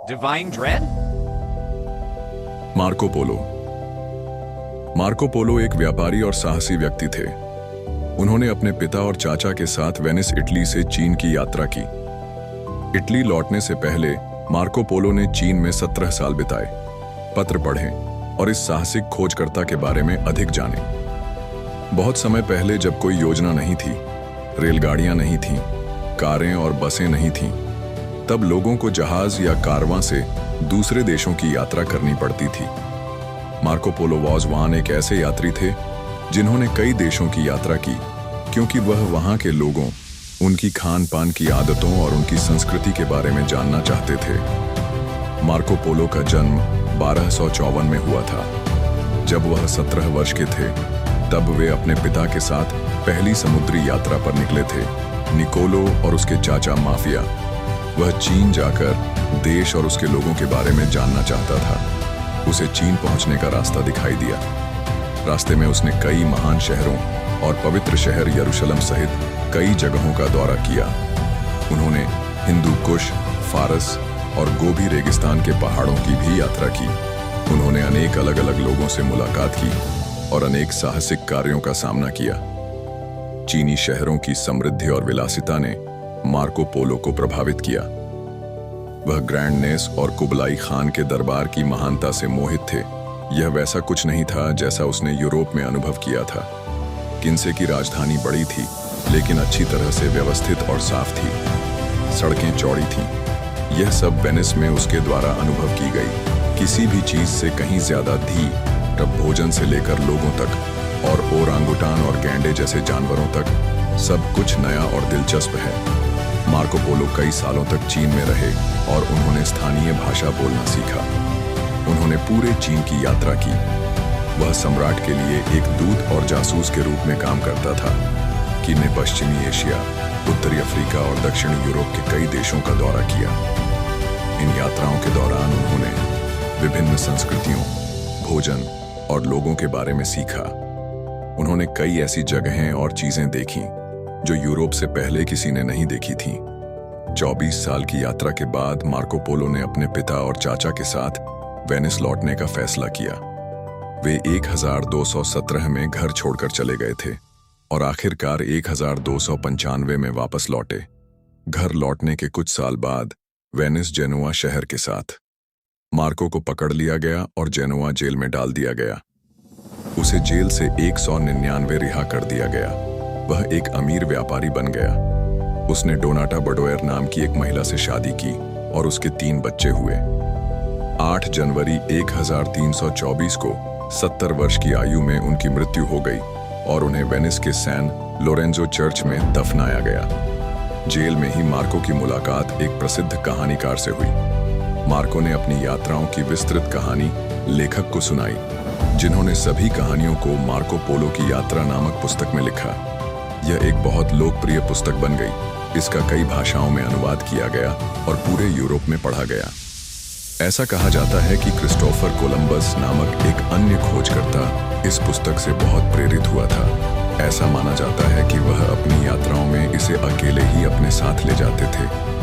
Divine Dread? Marco Polo. Marco Polo एक व्यापारी और साहसी व्यक्ति थे। उन्होंने अपने पिता और चाचा के साथ वेनिस, इटली से चीन की यात्रा की। इटली लौटने से पहले मार्को पोलो ने चीन में 17 साल बिताए। पत्र पढ़ें और इस साहसिक खोजकर्ता के बारे में अधिक जानें। बहुत समय पहले, जब कोई योजना नहीं थी, रेलगाड़ियां नहीं थीं, कारें और बसें नहीं थीं, तब लोगों को जहाज या कारवां से दूसरे देशों की यात्रा करनी पड़ती थी। मार्को पोलो वाज़वान एक ऐसे यात्री थे जिन्होंने कई देशों की यात्रा की, क्योंकि वह वहां के लोगों, उनकी खान पान की आदतों और उनकी संस्कृति के बारे में जानना चाहते थे। मार्को पोलो का जन्म 1254 में हुआ था। जब वह 17 वर्ष के थे, तब वे अपने पिता के साथ पहली समुद्री यात्रा पर निकले थे। निकोलो और उसके चाचा माफिया। वह चीन जाकर देश और उसके लोगों के बारे में जानना चाहता था। उसे चीन पहुंचने का रास्ता दिखाई दिया। रास्ते में उसने कई महान शहरों और पवित्र शहर यरूशलेम सहित कई जगहों का दौरा किया। उन्होंने हिंदू कुश, फारस और गोबी रेगिस्तान के पहाड़ों की भी यात्रा की। उन्होंने अनेक अलग अलग लोगों से मुलाकात की और अनेक साहसिक कार्यों का सामना किया। चीनी शहरों की समृद्धि और विलासिता ने मार्को पोलो को प्रभावित किया। वह ग्रैंड नेस और कुबलाई खान के दरबार की महानता से मोहित थे। यह वैसा कुछ नहीं था जैसा उसने यूरोप में अनुभव किया था। किन्से की राजधानी बड़ी थी, लेकिन अच्छी तरह से व्यवस्थित और साफ थी। सड़कें चौड़ी थीं। यह सब वेनिस में उसके द्वारा अनुभव की गई। किसी भी चीज से कहीं ज्यादा थी। तब भोजन से लेकर लोगों तक और ओरांगुटान और गैंडे जैसे जानवरों तक सब कुछ नया और दिलचस्प है। मार्को पोलो कई सालों तक चीन में रहे और उन्होंने स्थानीय भाषा बोलना सीखा। उन्होंने पूरे चीन की यात्रा की। वह सम्राट के लिए एक दूत और जासूस के रूप में काम करता था। कि ने पश्चिमी एशिया, उत्तरी अफ्रीका और दक्षिणी यूरोप के कई देशों का दौरा किया। इन यात्राओं के दौरान उन्होंने विभिन्न संस्कृतियों, भोजन और लोगों के बारे में सीखा। उन्होंने कई ऐसी जगहें और चीजें देखीं जो यूरोप से पहले किसी ने नहीं देखी थीं। 24 साल की यात्रा के बाद मार्को पोलो ने अपने पिता और चाचा के साथ वेनिस लौटने का फैसला किया। वे 1217 में घर छोड़कर चले गए थे और आखिरकार 1295 में वापस लौटे। घर लौटने के कुछ साल बाद वेनिस जेनोआ शहर के साथ मार्को को पकड़ लिया गया और जेनोआ जेल में डाल दिया गया। उसे जेल से 199 रिहा कर दिया गया। वह एक अमीर व्यापारी बन गया। उसने डोनाटा बडोएर नाम की एक महिला से शादी की और उसके 3 बच्चे हुए। 8 जनवरी 1324 को 70 वर्ष की आयु में उनकी मृत्यु हो गई और उन्हें वेनिस के सैन लोरेंजो चर्च में दफनाया गया। जेल में ही मार्को की मुलाकात एक प्रसिद्ध कहानीकार से हुई। मार्को ने अपनी यात्राओं की विस्तृत कहानी लेखक को सुनाई, जिन्होंने सभी कहानियों को मार्को पोलो की यात्रा नामक पुस्तक में लिखा। यह एक बहुत लोकप्रिय पुस्तक बन गई। इसका कई भाषाओं में अनुवाद किया गया और पूरे यूरोप में पढ़ा गया। ऐसा कहा जाता है कि क्रिस्टोफर कोलंबस नामक एक अन्य खोजकर्ता इस पुस्तक से बहुत प्रेरित हुआ था। ऐसा माना जाता है कि वह अपनी यात्राओं में इसे अकेले ही अपने साथ ले जाते थे।